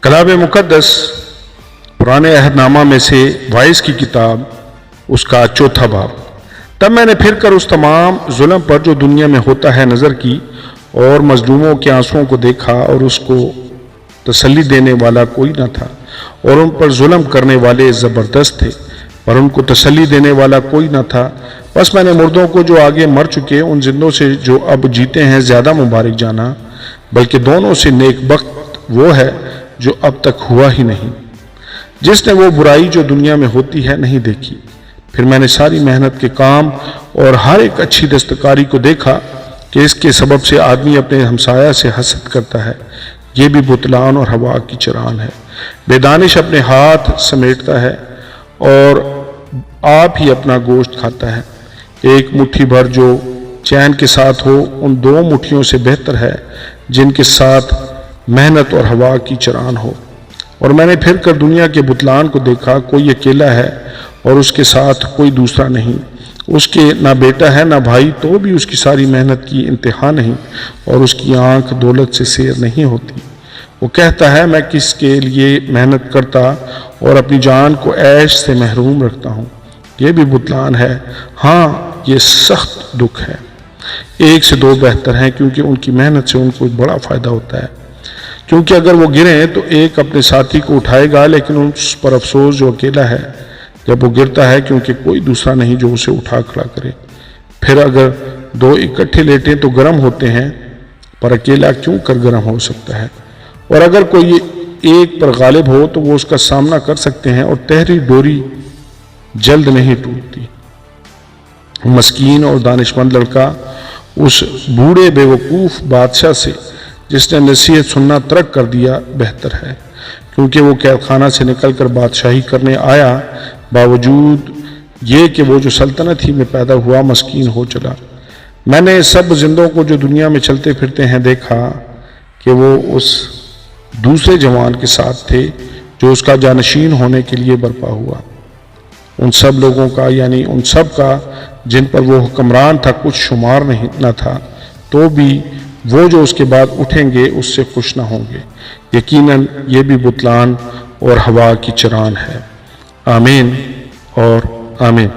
کلام مقدس پرانے عہد نامہ میں سے وائس کی کتاب اس کا 4 باب۔ تب میں نے پھر کر اس تمام ظلم پر جو دنیا میں ہوتا ہے نظر کی اور مظلوموں کے آنسوؤں کو دیکھا، اور اس کو تسلی دینے والا کوئی نہ تھا، اور ان پر ظلم کرنے والے زبردست تھے، پر ان کو تسلی دینے والا کوئی نہ تھا۔ بس میں نے مردوں کو جو آگے مر چکے ان زندوں سے جو اب جیتے ہیں زیادہ مبارک جانا، بلکہ دونوں سے نیک بخت وہ ہے جو اب تک ہوا ہی نہیں، جس نے وہ برائی جو دنیا میں ہوتی ہے نہیں دیکھی۔ پھر میں نے ساری محنت کے کام اور ہر ایک اچھی دستکاری کو دیکھا کہ اس کے سبب سے آدمی اپنے ہمسایہ سے حسد کرتا ہے، یہ بھی بطلان اور ہوا کی چران ہے۔ بے دانش اپنے ہاتھ سمیٹتا ہے اور آپ ہی اپنا گوشت کھاتا ہے۔ ایک مٹھی بھر جو چین کے ساتھ ہو ان 2 مٹھیوں سے بہتر ہے جن کے ساتھ محنت اور ہوا کی چران ہو۔ اور میں نے پھر کر دنیا کے بطلان کو دیکھا، کوئی اکیلا ہے اور اس کے ساتھ کوئی دوسرا نہیں، اس کے نہ بیٹا ہے نہ بھائی، تو بھی اس کی ساری محنت کی انتہا نہیں، اور اس کی آنکھ دولت سے سیر نہیں ہوتی۔ وہ کہتا ہے میں کس کے لیے محنت کرتا اور اپنی جان کو عیش سے محروم رکھتا ہوں، یہ بھی بطلان ہے، ہاں یہ سخت دکھ ہے۔ 1 سے 2 بہتر ہیں کیونکہ ان کی محنت سے ان کو بڑا فائدہ ہوتا ہے، کیونکہ اگر وہ گریں تو ایک اپنے ساتھی کو اٹھائے گا، لیکن اس پر افسوس جو اکیلا ہے جب وہ گرتا ہے، کیونکہ کوئی دوسرا نہیں جو اسے اٹھا کھڑا کرے۔ پھر اگر 2 اکٹھے لیٹیں تو گرم ہوتے ہیں، پر اکیلا کیوں کر گرم ہو سکتا ہے؟ اور اگر کوئی ایک پر غالب ہو تو وہ اس کا سامنا کر سکتے ہیں، اور تہری ڈوری جلد نہیں ٹوٹتی۔ مسکین اور دانشمند لڑکا اس بوڑھے بے وقوف بادشاہ سے جس نے نصیحت سننا ترک کر دیا بہتر ہے، کیونکہ وہ قید خانہ سے نکل کر بادشاہی کرنے آیا، باوجود یہ کہ وہ جو سلطنت ہی میں پیدا ہوا مسکین ہو چلا۔ میں نے سب زندوں کو جو دنیا میں چلتے پھرتے ہیں دیکھا کہ وہ اس دوسرے جوان کے ساتھ تھے جو اس کا جانشین ہونے کے لیے برپا ہوا۔ ان سب لوگوں کا، یعنی ان سب کا جن پر وہ حکمران تھا، کچھ شمار نہ تھا، تو بھی وہ جو اس کے بعد اٹھیں گے اس سے خوش نہ ہوں گے۔ یقیناً یہ بھی بطلان اور ہوا کی چران ہے۔ آمین اور آمین۔